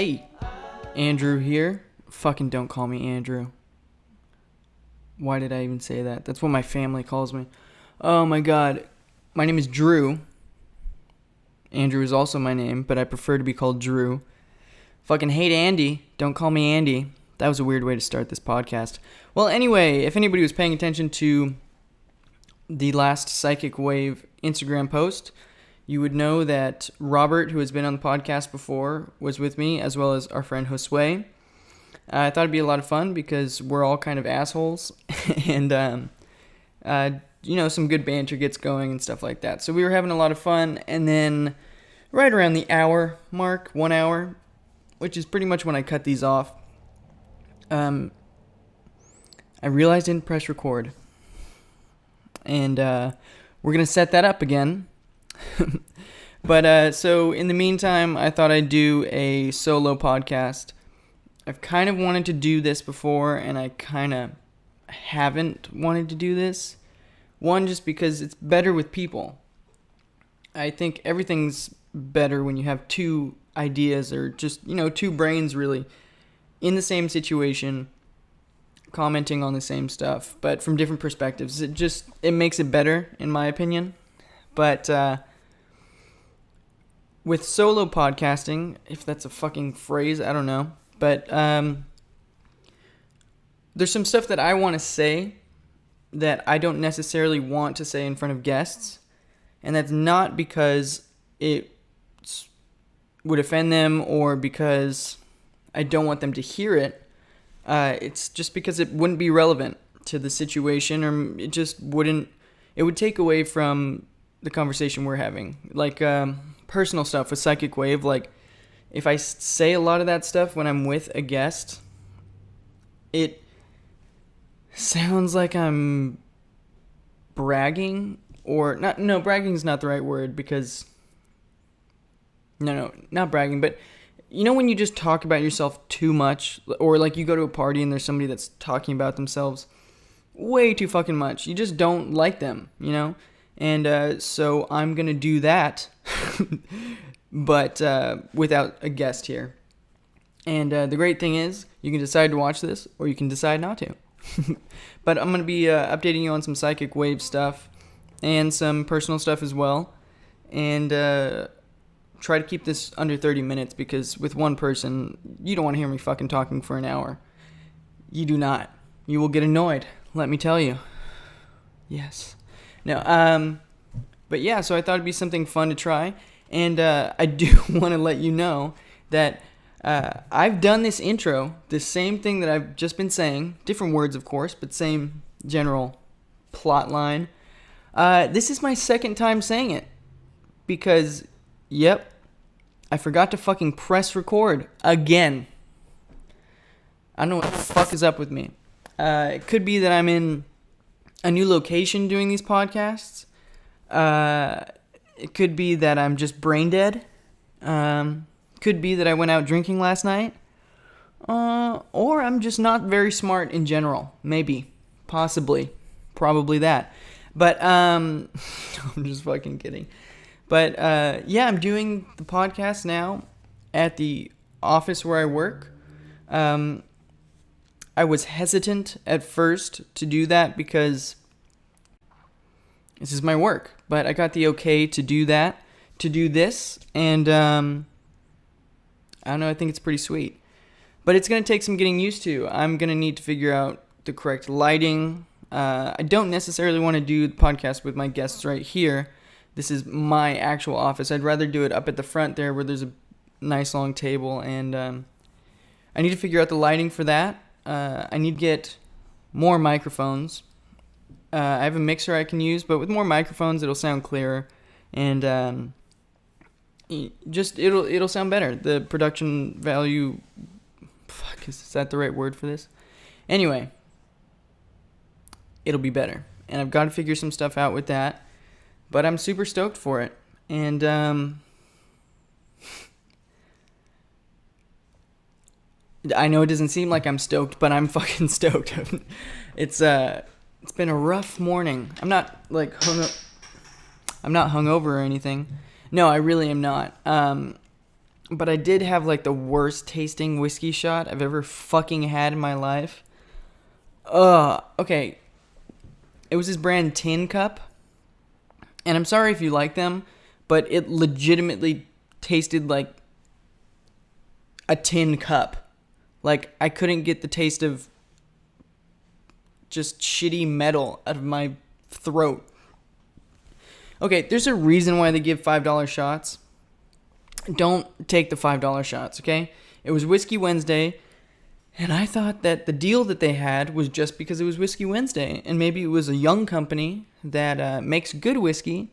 Hey, Andrew here. Fucking don't call me Andrew. Why did I even say that? That's what my family calls me. Oh my god. My name is Drew. Andrew is also my name, but I prefer to be called Drew. Fucking hate Andy. Don't call me Andy. That was a weird way to start this podcast. Well, anyway, if anybody was paying attention to the last Psychic Wave Instagram post, you would know that Robert, who has been on the podcast before, was with me, as well as our friend Josue. I thought it'd be a lot of fun because we're all kind of assholes, and some good banter gets going and stuff like that. So we were having a lot of fun, and then right around the hour mark, 1 hour, which is pretty much when I cut these off, I realized I didn't press record, and we're gonna set that up again. But so in the meantime, I thought I'd do a solo podcast. I've kind of wanted to do this before, and I kind of haven't wanted to do this. One, just because it's better with people. I think everything's better when you have two ideas, or just, two brains really in the same situation, commenting on the same stuff, but from different perspectives. It makes it better, in my opinion. But with solo podcasting, if that's a fucking phrase, I don't know. But there's some stuff that I want to say that I don't necessarily want to say in front of guests. And that's not because it would offend them or because I don't want them to hear it. It's just because it wouldn't be relevant to the situation, or it just wouldn't. It would take away from the conversation we're having. Like personal stuff with Psychic Wave, like if I say a lot of that stuff when I'm with a guest, it sounds like I'm bragging, or not. No, bragging is not the right word, because no, not bragging, but when you just talk about yourself too much, or like you go to a party and there's somebody that's talking about themselves way too fucking much. You just don't like them, And so I'm going to do that, but without a guest here. And the great thing is, you can decide to watch this, or you can decide not to. But I'm going to be updating you on some Psychic Wave stuff, and some personal stuff as well. And try to keep this under 30 minutes, because with one person, you don't want to hear me fucking talking for an hour. You do not. You will get annoyed, let me tell you. Yes. No, but yeah, so I thought it'd be something fun to try, and I do want to let you know that I've done this intro, the same thing that I've just been saying, different words of course, but same general plot line. This is my second time saying it, because, yep, I forgot to fucking press record again. I don't know what the fuck is up with me. It could be that I'm in a new location doing these podcasts. It could be that I'm just brain dead. Could be that I went out drinking last night. Or I'm just not very smart in general. Maybe. Possibly. Probably that. But, I'm just fucking kidding. But, yeah, I'm doing the podcast now at the office where I work. I was hesitant at first to do that because this is my work, but I got the okay to do that, to do this, and I don't know, I think it's pretty sweet. But it's going to take some getting used to. I'm going to need to figure out the correct lighting. I don't necessarily want to do the podcast with my guests right here. This is my actual office. I'd rather do it up at the front there where there's a nice long table, and I need to figure out the lighting for that. I need to get more microphones. I have a mixer I can use, but with more microphones, it'll sound clearer, and it'll sound better. The production value. Fuck, is that the right word for this? Anyway, it'll be better, and I've got to figure some stuff out with that. But I'm super stoked for it, and I know it doesn't seem like I'm stoked, but I'm fucking stoked. It's been a rough morning. I'm not hungover or anything. No, I really am not. But I did have like the worst tasting whiskey shot I've ever fucking had in my life. Okay. It was this brand Tin Cup. And I'm sorry if you like them, but it legitimately tasted like a tin cup. Like, I couldn't get the taste of just shitty metal out of my throat. Okay, there's a reason why they give $5 shots. Don't take the $5 shots, okay? It was Whiskey Wednesday, and I thought that the deal that they had was just because it was Whiskey Wednesday, and maybe it was a young company that makes good whiskey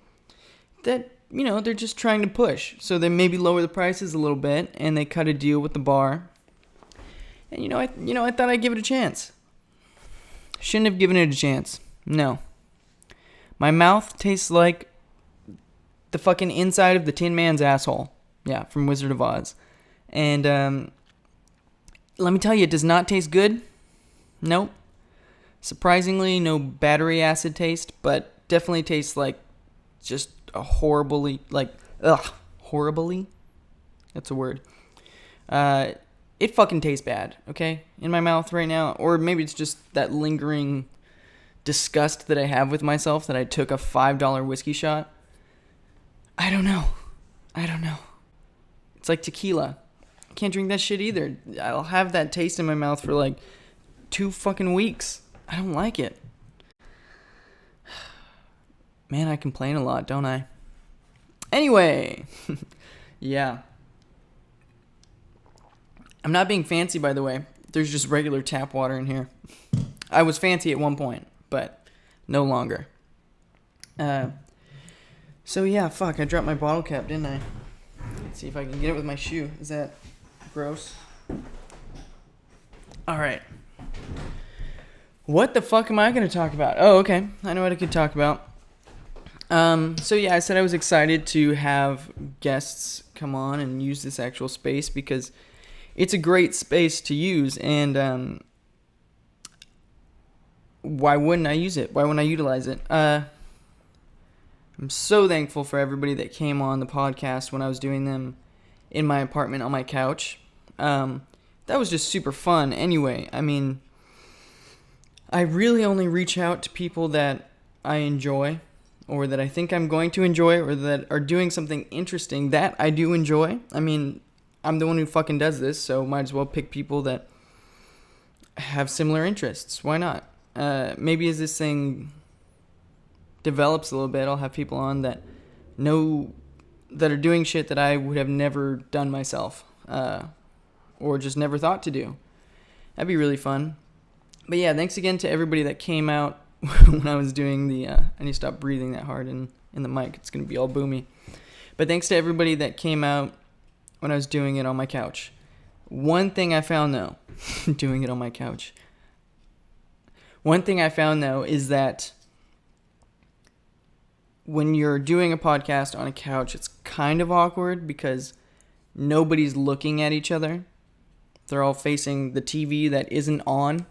that, you know, they're just trying to push. So they maybe lower the prices a little bit, and they cut a deal with the bar. And I thought I'd give it a chance. Shouldn't have given it a chance. No. My mouth tastes like the fucking inside of the Tin Man's asshole. Yeah, from Wizard of Oz. And let me tell you, it does not taste good. Nope. Surprisingly, no battery acid taste, but definitely tastes like just a horribly. That's a word. It fucking tastes bad, okay? In my mouth right now. Or maybe it's just that lingering disgust that I have with myself that I took a $5 whiskey shot. I don't know. It's like tequila. I can't drink that shit either. I'll have that taste in my mouth for like 2 fucking weeks. I don't like it. Man, I complain a lot, don't I? Anyway. Yeah. I'm not being fancy, by the way. There's just regular tap water in here. I was fancy at one point, but no longer. So yeah, fuck, I dropped my bottle cap, didn't I? Let's see if I can get it with my shoe. Is that gross? Alright. What the fuck am I going to talk about? Oh, okay. I know what I could talk about. So yeah, I said I was excited to have guests come on and use this actual space because it's a great space to use, and why wouldn't I use it? Why wouldn't I utilize it? I'm so thankful for everybody that came on the podcast when I was doing them in my apartment on my couch. That was just super fun. Anyway, I mean, I really only reach out to people that I enjoy, or that I think I'm going to enjoy, or that are doing something interesting that I do enjoy. I mean, I'm the one who fucking does this, so might as well pick people that have similar interests. Why not? Maybe as this thing develops a little bit, I'll have people on that are doing shit that I would have never done myself, or just never thought to do. That'd be really fun. But yeah, thanks again to everybody that came out when I was doing the, I need to stop breathing that hard in the mic. It's going to be all boomy. But thanks to everybody that came out when I was doing it on my couch. One thing I found, though, doing it on my couch. One thing I found, though, is that when you're doing a podcast on a couch, it's kind of awkward because nobody's looking at each other. They're all facing the TV that isn't on.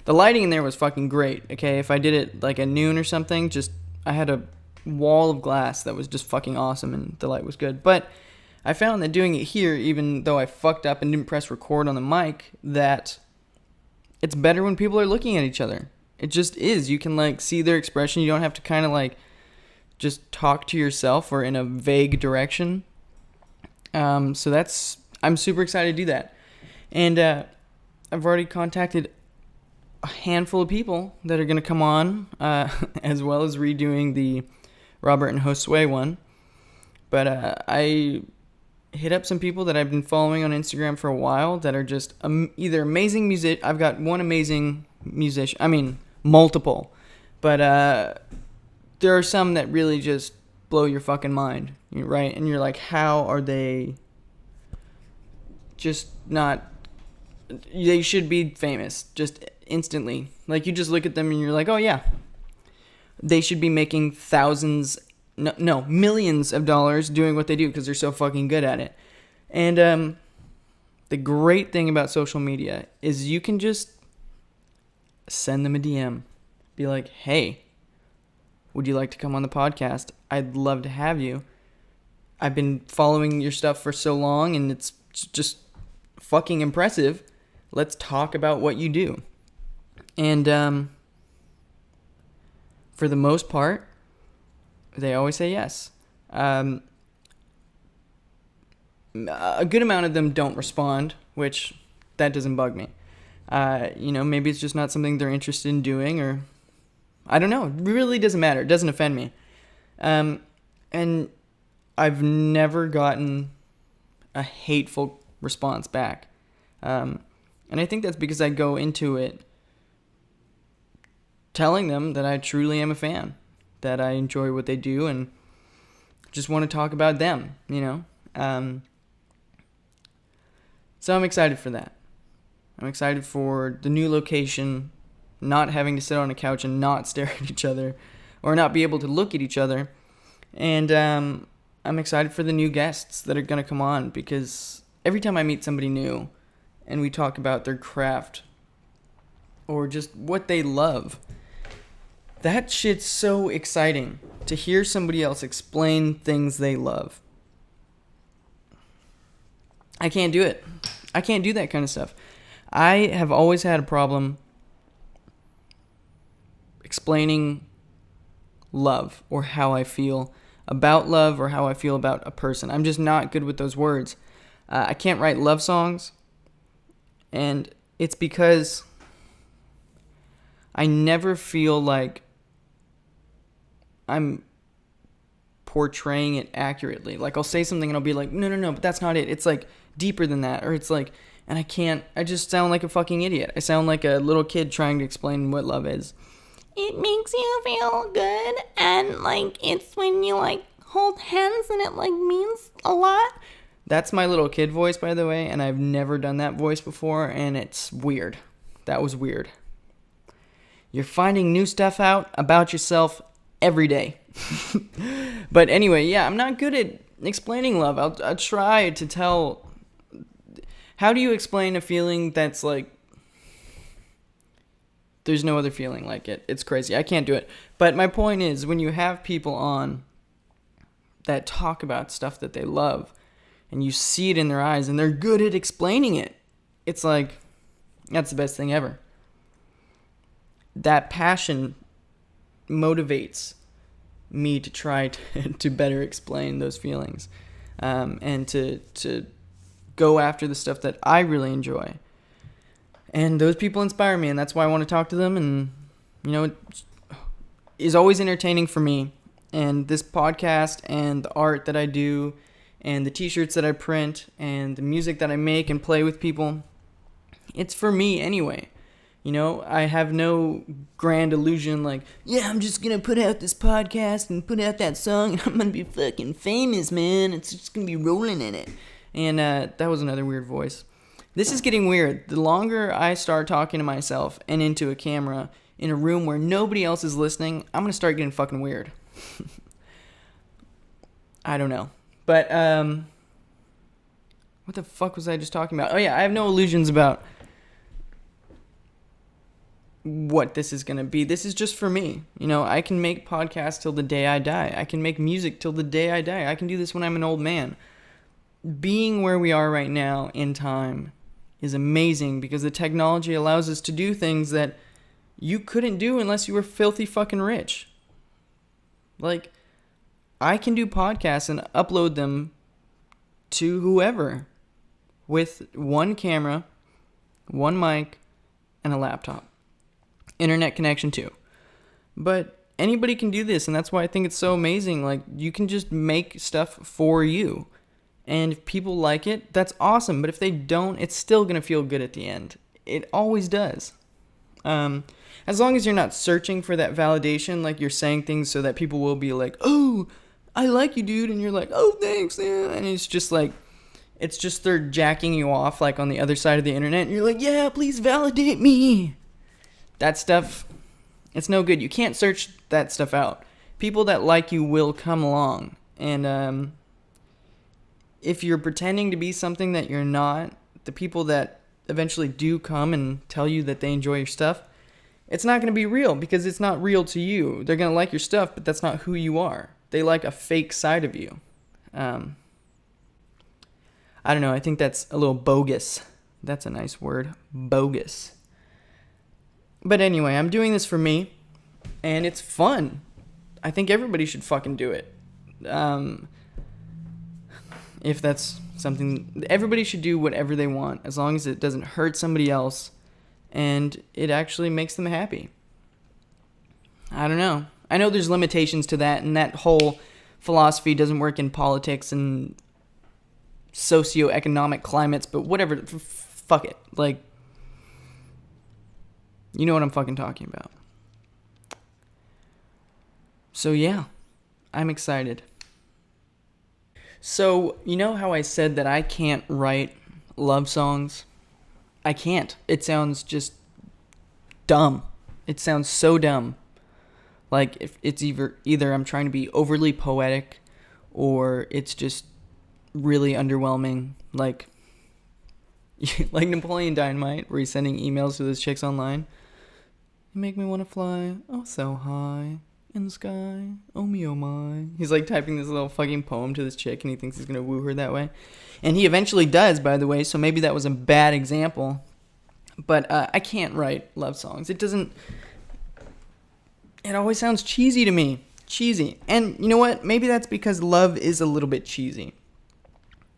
The lighting in there was fucking great, okay? If I did it like at noon or something, I had a wall of glass that was just fucking awesome and the light was good. But I found that doing it here, even though I fucked up and didn't press record on the mic, that it's better when people are looking at each other. It just is. You can like see their expression. You don't have to kind of like just talk to yourself or in a vague direction. I'm super excited to do that. And I've already contacted a handful of people that are going to come on, as well as redoing the Robert and Josue one. But I hit up some people that I've been following on Instagram for a while that are just either amazing music. I've got one amazing musician. I mean, multiple. But there are some that really just blow your fucking mind, right? And you're like, how are they just not... They should be famous just instantly. Like, you just look at them and you're like, oh, yeah. They should be making millions of dollars doing what they do because they're so fucking good at it. And the great thing about social media is you can just send them a DM. Be like, hey, would you like to come on the podcast? I'd love to have you. I've been following your stuff for so long and it's just fucking impressive. Let's talk about what you do. And for the most part, they always say yes. A good amount of them don't respond, which that doesn't bug me. Maybe it's just not something they're interested in doing, or I don't know. It really doesn't matter. It doesn't offend me. And I've never gotten a hateful response back. And I think that's because I go into it telling them that I truly am a fan, that I enjoy what they do and just want to talk about them, So I'm excited for that. I'm excited for the new location, not having to sit on a couch and not stare at each other or not be able to look at each other. And I'm excited for the new guests that are going to come on, because every time I meet somebody new and we talk about their craft or just what they love, that shit's so exciting to hear somebody else explain things they love. I can't do it. I can't do that kind of stuff. I have always had a problem explaining love or how I feel about love or how I feel about a person. I'm just not good with those words. I can't write love songs, and it's because I never feel like I'm portraying it accurately. Like, I'll say something and I'll be like, no, but that's not it. It's like deeper than that. Or it's like, and I just sound like a fucking idiot. I sound like a little kid trying to explain what love is. It makes you feel good, and like it's when you like hold hands and it like means a lot. That's my little kid voice, by the way, and I've never done that voice before, and it's weird. That was weird. You're finding new stuff out about yourself every day. But anyway, yeah, I'm not good at explaining love. I'll try to tell. How do you explain a feeling that's like, there's no other feeling like it? It's crazy. I can't do it. But my point is, when you have people on that talk about stuff that they love, and you see it in their eyes, and they're good at explaining it, it's like, that's the best thing ever. That passion motivates me to try to better explain those feelings, and to go after the stuff that I really enjoy. And those people inspire me, and that's why I want to talk to them. And it is always entertaining for me. And this podcast and the art that I do and the t-shirts that I print and the music that I make and play with people, it's for me anyway. I have no grand illusion like, yeah, I'm just going to put out this podcast and put out that song and I'm going to be fucking famous, man. It's just going to be rolling in it. And that was another weird voice. This is getting weird. The longer I start talking to myself and into a camera in a room where nobody else is listening, I'm going to start getting fucking weird. I don't know. But, what the fuck was I just talking about? Oh yeah, I have no illusions about what this is going to be. This is just for me. I can make podcasts till the day I die. I can make music till the day I die. I can do this when I'm an old man. Being where we are right now in time is amazing because the technology allows us to do things that you couldn't do unless you were filthy fucking rich. Like, I can do podcasts and upload them to whoever with one camera, one mic, and a laptop. Internet connection too. But anybody can do this, and that's why I think it's so amazing. Like, you can just make stuff for you. And if people like it, that's awesome. But if they don't, it's still going to feel good at the end. It always does. As long as you're not searching for that validation, like you're saying things so that people will be like, oh, I like you, dude. And you're like, oh, thanks. Yeah. And it's just like, they're jacking you off like on the other side of the internet. And you're like, yeah, please validate me. That stuff, it's no good. You can't search that stuff out. People that like you will come along. And, if you're pretending to be something that you're not, the people that eventually do come and tell you that they enjoy your stuff, it's not going to be real because it's not real to you. They're going to like your stuff, but that's not who you are. They like a fake side of you. Um, I don't know. I think that's a little bogus. That's a nice word. Bogus. But anyway, I'm doing this for me, and it's fun. I think everybody should fucking do it. If that's something, everybody should do whatever they want, as long as it doesn't hurt somebody else, and it actually makes them happy. I don't know. I know there's limitations to that, and that whole philosophy doesn't work in politics and socioeconomic climates, but whatever, fuck it. Like, you know what I'm fucking talking about. So yeah, I'm excited. So, you know how I said that I can't write love songs? I can't. It sounds just dumb. It sounds so dumb. Like, if it's either I'm trying to be overly poetic, or it's just really underwhelming. Like Napoleon Dynamite, where he's sending emails to those chicks online. You make me want to fly, oh so high, in the sky, oh me oh my. He's like typing this little fucking poem to this chick, and he thinks he's gonna woo her that way. And he eventually does, by the way, so maybe that was a bad example. But I can't write love songs. It always sounds cheesy to me. Cheesy. And you know what? Maybe that's because love is a little bit cheesy.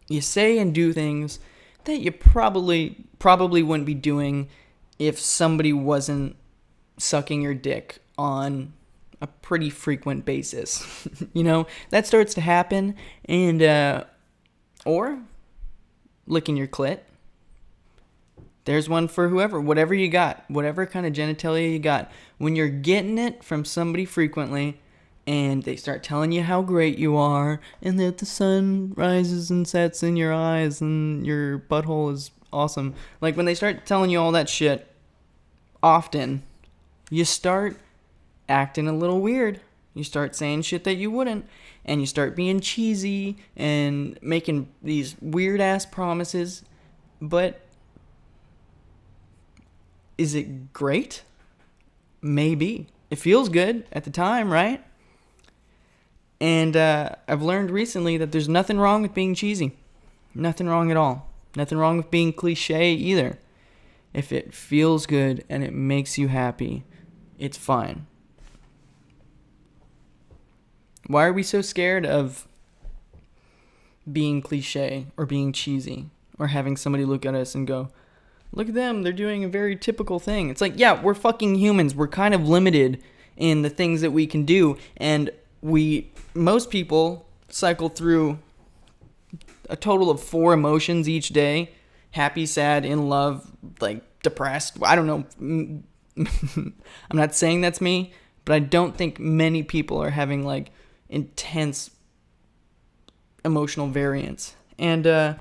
You say and do things that you probably wouldn't be doing if somebody wasn't sucking your dick on a pretty frequent basis. You know, that starts to happen, and or licking your clit. There's one for whoever, whatever you got, whatever kind of genitalia you got. When you're getting it from somebody frequently, and they start telling you how great you are, and that the sun rises and sets in your eyes, and your butthole is awesome. Like, when they start telling you all that shit often, you start acting a little weird. You start saying shit that you wouldn't, and you start being cheesy and making these weird-ass promises. But is it great? Maybe. It feels good at the time, right? And I've learned recently that there's nothing wrong with being cheesy. Nothing wrong at all. Nothing wrong with being cliche either. If it feels good and it makes you happy, it's fine. Why are we so scared of being cliche or being cheesy, or having somebody look at us and go, look at them, they're doing a very typical thing? It's like, yeah, we're fucking humans. We're kind of limited in the things that we can do, and most people cycle through a total of 4 emotions each day: happy, sad, in love, like depressed. I don't know. I'm not saying that's me, but I don't think many people are having like intense emotional variance. And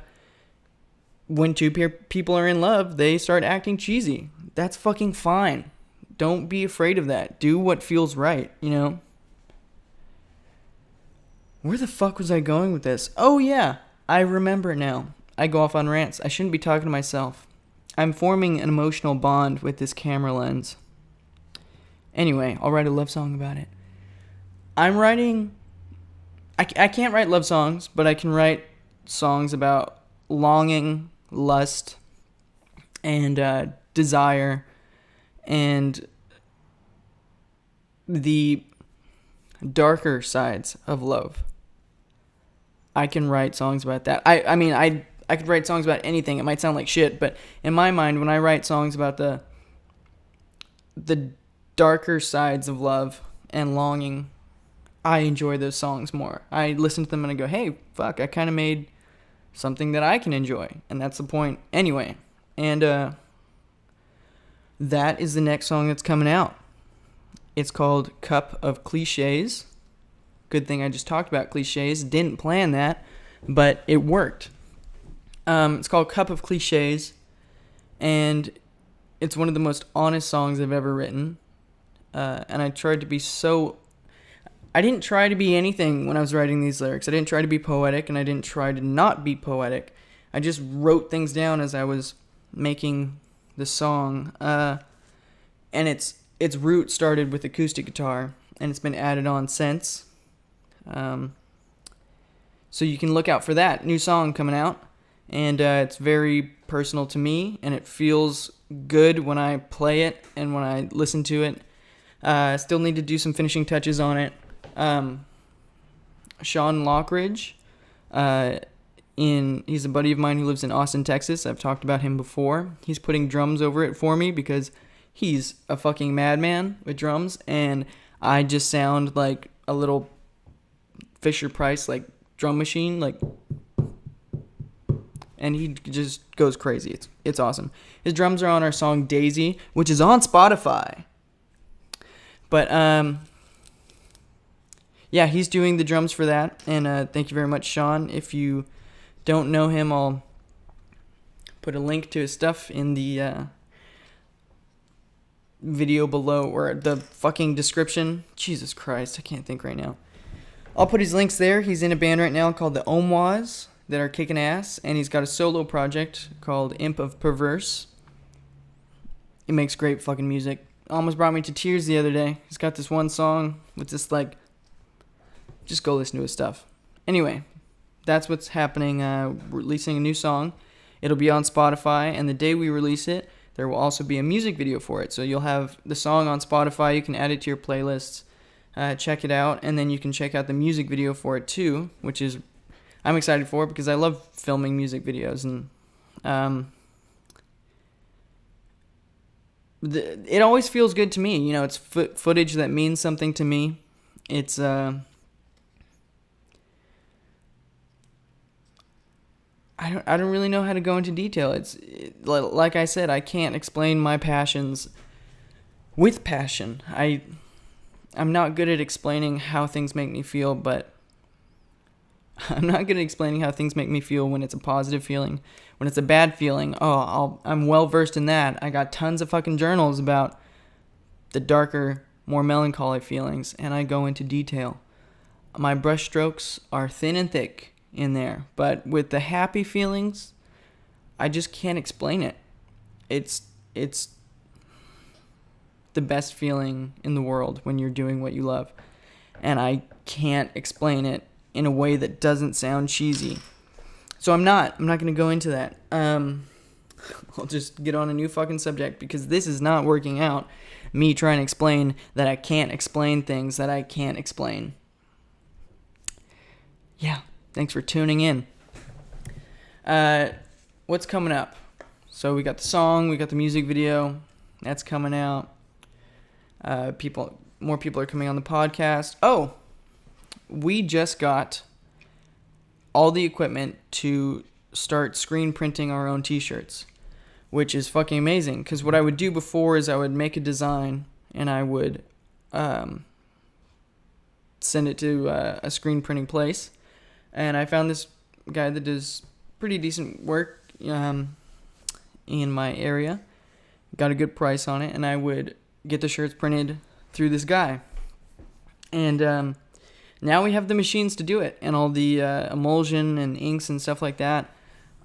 when two people are in love, they start acting cheesy. That's fucking fine. Don't be afraid of that. Do what feels right, you know? Where the fuck was I going with this? Oh yeah, I remember now. I go off on rants. I shouldn't be talking to myself. I'm forming an emotional bond with this camera lens. Anyway, I'll write a love song about it. I'm writing... I can't write love songs, but I can write songs about longing, lust, and desire, and the darker sides of love. I can write songs about that. I mean, I could write songs about anything. It might sound like shit, but in my mind, when I write songs about the darker sides of love and longing, I enjoy those songs more. I listen to them and I go, hey, fuck, I kind of made something that I can enjoy. And that's the point anyway. And that is the next song that's coming out. It's called Cup of Cliches. Good thing I just talked about cliches. Didn't plan that, but it worked. It's called Cup of Cliches, and it's one of the most honest songs I've ever written. And I tried to be I didn't try to be anything when I was writing these lyrics. I didn't try to be poetic, and I didn't try to not be poetic. I just wrote things down as I was making the song. And its root started with acoustic guitar, and it's been added on since. So you can look out for that new song coming out. And it's very personal to me, and it feels good when I play it and when I listen to it. I still need to do some finishing touches on it. Sean Lockridge, he's a buddy of mine who lives in Austin, Texas. I've talked about him before. He's putting drums over it for me because he's a fucking madman with drums, and I just sound like a little Fisher-Price like drum machine, like, and he just goes crazy. It's awesome. His drums are on our song Daisy, which is on Spotify. But yeah, he's doing the drums for that, and thank you very much, Sean. If you don't know him, I'll put a link to his stuff in the video below, or the fucking description. Jesus Christ, I can't think right now. I'll put his links there. He's in a band right now called the Omwas that are kicking ass, and he's got a solo project called IMP of Perversion. He makes great fucking music. Almost brought me to tears the other day. He's got this one song with this, like, just go listen to his stuff. Anyway, that's what's happening. Releasing a new song. It'll be on Spotify, and the day we release it, there will also be a music video for it. So you'll have the song on Spotify. You can add it to your playlists. Check it out, and then you can check out the music video for it too, which is I'm excited for, because I love filming music videos, and it always feels good to me. You know, it's footage that means something to me. It's I don't really know how to go into detail. Like I said, I can't explain my passions with passion. I'm not good at explaining how things make me feel, but I'm not good at explaining how things make me feel when it's a positive feeling. When it's a bad feeling, I'm well versed in that. I got tons of fucking journals about the darker, more melancholy feelings, and I go into detail. My brush strokes are thin and thick in there, but with the happy feelings, I just can't explain it. It's the best feeling in the world when you're doing what you love, and I can't explain it in a way that doesn't sound cheesy. So I'm not going to go into that. I'll just get on a new fucking subject, because this is not working out. Me trying to explain that I can't explain things that I can't explain. Yeah, thanks for tuning in. What's coming up? So we got the song, we got the music video. That's coming out. More people are coming on the podcast. Oh, we just got all the equipment to start screen printing our own t-shirts, which is fucking amazing. Because what I would do before is I would make a design and I would send it to a screen printing place. And I found this guy that does pretty decent work in my area. Got a good price on it, and I would get the shirts printed through this guy. And now we have the machines to do it, and all the emulsion and inks and stuff like that,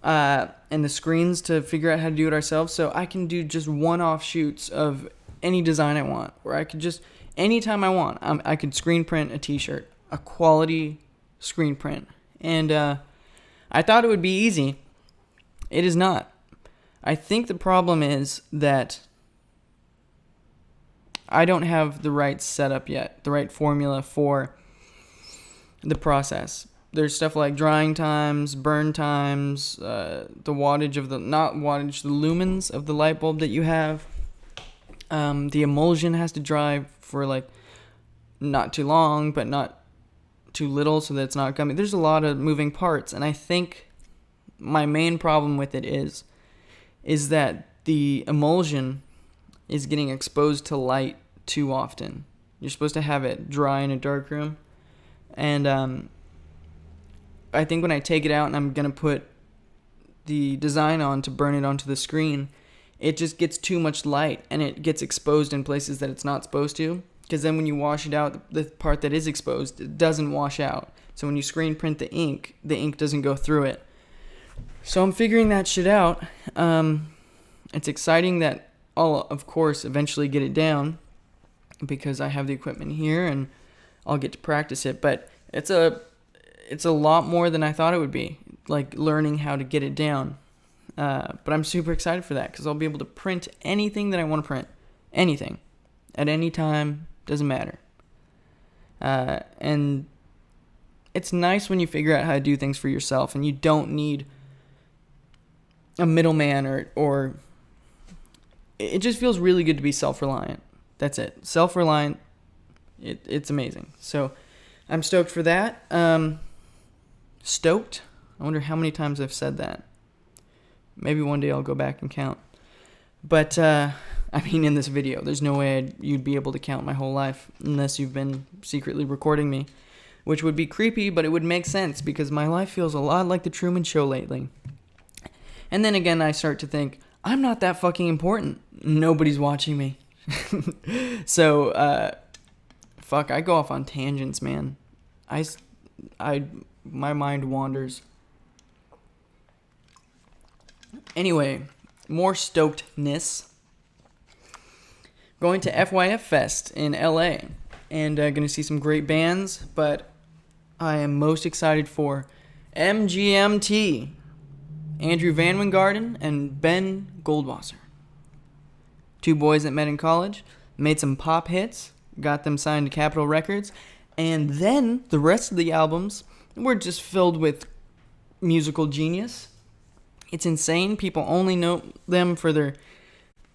and the screens to figure out how to do it ourselves. So I can do just one-off shoots of any design I want, where I could just, anytime I want, I could screen print a t-shirt, a quality screen print. And I thought it would be easy. It is not. I think the problem is that I don't have the right setup yet, the right formula for the process. There's stuff like drying times, burn times, the wattage of the, not wattage, the lumens of the light bulb that you have. The emulsion has to dry for like not too long, but not too little so that it's not gummy. There's a lot of moving parts, and I think my main problem with it is that the emulsion is getting exposed to light too often. You're supposed to have it dry in a dark room. And I think when I take it out and I'm going to put the design on to burn it onto the screen, it just gets too much light and it gets exposed in places that it's not supposed to. Because then when you wash it out, the part that is exposed, it doesn't wash out. So when you screen print the ink doesn't go through it. So I'm figuring that shit out. It's exciting that I'll, of course, eventually get it down because I have the equipment here and I'll get to practice it. But it's it's a lot more than I thought it would be, like learning how to get it down. But I'm super excited for that because I'll be able to print anything that I want to print. Anything. At any time. Doesn't matter. And it's nice when you figure out how to do things for yourself and you don't need a middleman or it just feels really good to be self-reliant. That's it. Self-reliant. It's amazing. So I'm stoked for that. Stoked? I wonder how many times I've said that. Maybe one day I'll go back and count. But, in this video, there's no way you'd be able to count my whole life unless you've been secretly recording me, which would be creepy, but it would make sense because my life feels a lot like The Truman Show lately. And then again, I start to think, I'm not that fucking important. Nobody's watching me. So, I go off on tangents, man. My mind wanders. Anyway, more stokedness. Going to FYF Fest in LA and going to see some great bands, but I am most excited for MGMT, Andrew Van Wingarden and Ben Goldwasser. Two boys that met in college, made some pop hits, got them signed to Capitol Records, and then the rest of the albums were just filled with musical genius. It's insane. People only know them for their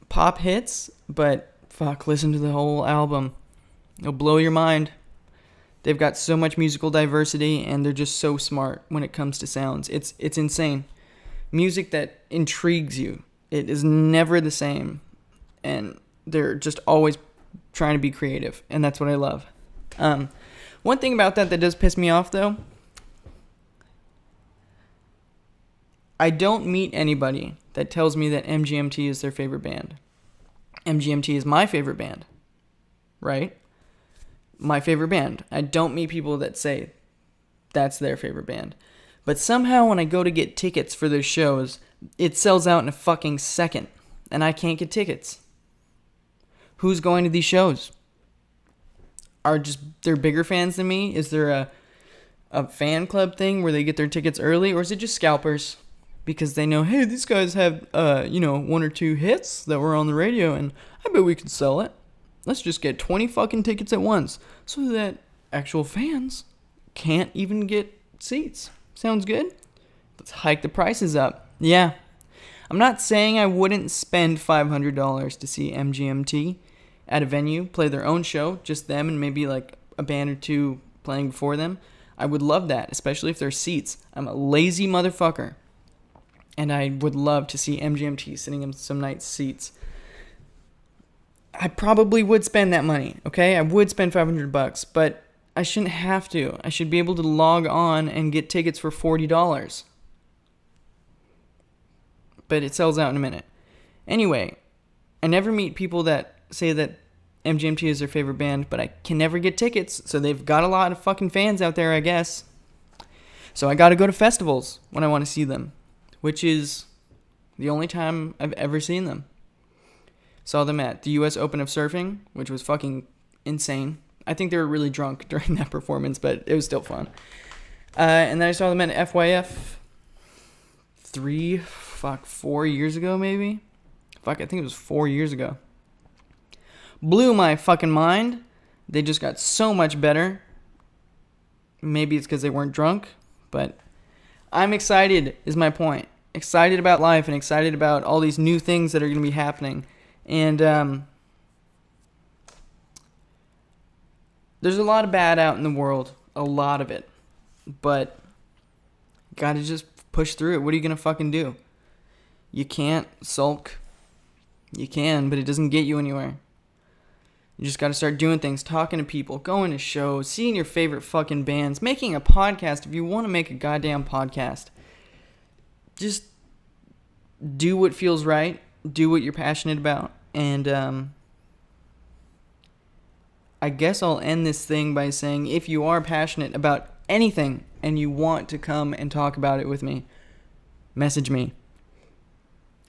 pop hits, but listen to the whole album. It'll blow your mind. They've got so much musical diversity, and they're just so smart when it comes to sounds. It's insane. Music that intrigues you. It is never the same, and they're just always trying to be creative, and that's what I love. One thing about that does piss me off, though, I don't meet anybody that tells me that MGMT is their favorite band. MGMT is my favorite band, right? My favorite band. I don't meet people that say that's their favorite band. But somehow when I go to get tickets for those shows, it sells out in a fucking second, and I can't get tickets. Who's going to these shows? They're bigger fans than me? Is there a fan club thing where they get their tickets early, or is it just scalpers? Because they know, hey, these guys have, one or two hits that were on the radio, and I bet we could sell it. Let's just get 20 fucking tickets at once so that actual fans can't even get seats. Sounds good? Let's hike the prices up. Yeah. I'm not saying I wouldn't spend $500 to see MGMT at a venue, play their own show, just them and maybe like a band or two playing before them. I would love that, especially if there's seats. I'm a lazy motherfucker. And I would love to see MGMT sitting in some nice seats. I probably would spend that money, okay? I would spend $500, but I shouldn't have to. I should be able to log on and get tickets for $40. But it sells out in a minute. Anyway, I never meet people that say that MGMT is their favorite band, but I can never get tickets, so they've got a lot of fucking fans out there, I guess. So I gotta go to festivals when I want to see them, which is the only time I've ever seen them. Saw them at the U.S. Open of Surfing, which was fucking insane. I think they were really drunk during that performance, but it was still fun. And then I saw them at FYF 4 years ago, maybe? I think it was 4 years ago. Blew my fucking mind. They just got so much better. Maybe it's because they weren't drunk, but I'm excited, is my point. Excited about life and excited about all these new things that are going to be happening. And there's a lot of bad out in the world. A lot of it. But gotta just push through it. What are you going to fucking do? You can't sulk. You can, but it doesn't get you anywhere. You just gotta start doing things, talking to people, going to shows, seeing your favorite fucking bands, making a podcast if you want to make a goddamn podcast. Just do what feels right. Do what you're passionate about. And I guess I'll end this thing by saying, if you are passionate about anything and you want to come and talk about it with me, message me.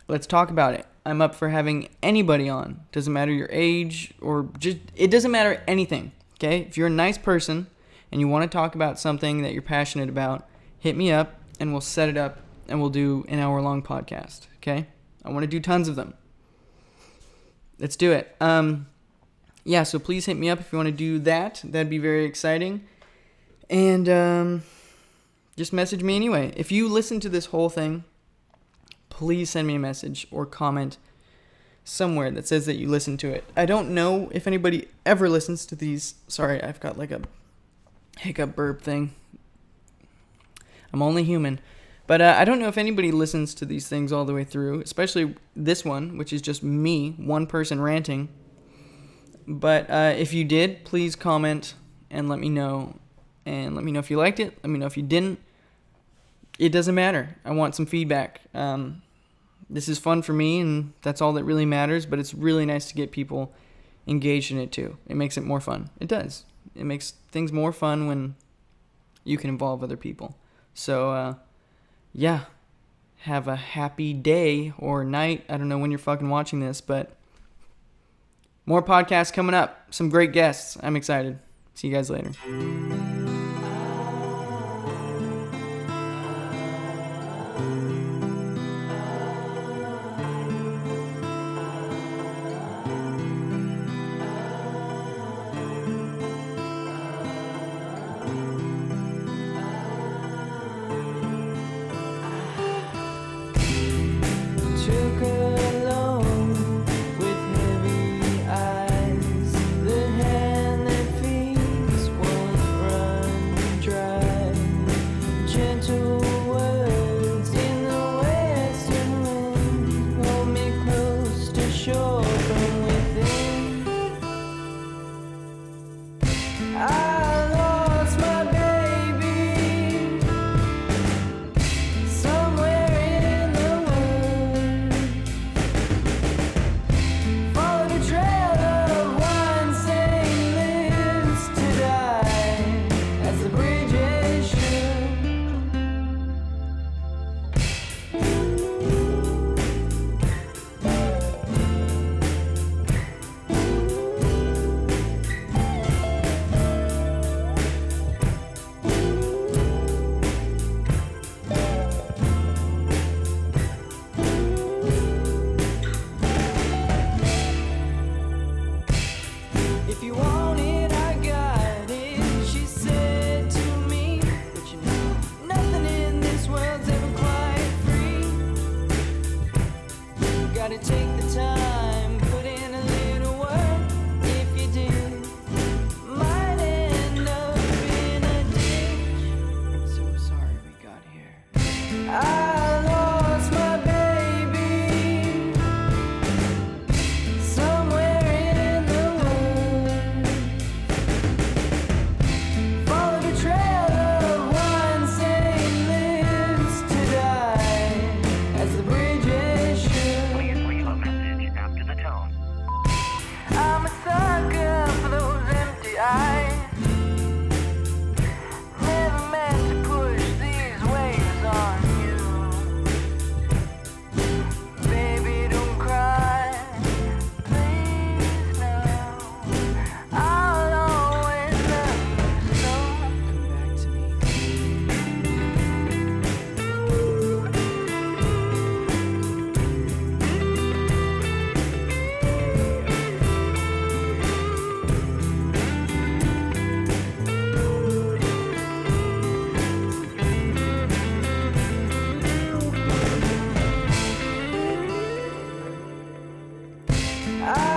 Let's talk about it. I'm up for having anybody on. Doesn't matter your age or just, it doesn't matter anything. Okay? If you're a nice person and you want to talk about something that you're passionate about, hit me up and we'll set it up and we'll do an hour-long podcast, okay? I want to do tons of them. Let's do it. Yeah, so please hit me up if you want to do that. That'd be very exciting. And just message me anyway. If you listen to this whole thing, please send me a message or comment somewhere that says that you listened to it. I don't know if anybody ever listens to these. Sorry, I've got like a hiccup burp thing. I'm only human. But I don't know if anybody listens to these things all the way through, especially this one, which is just me, one person ranting. But if you did, please comment and let me know. And let me know if you liked it. Let me know if you didn't. It doesn't matter. I want some feedback. This is fun for me, and that's all that really matters. But it's really nice to get people engaged in it, too. It makes it more fun. It does. It makes things more fun when you can involve other people. So, yeah. Have a happy day or night. I don't know when you're fucking watching this, but more podcasts coming up. Some great guests. I'm excited. See you guys later. I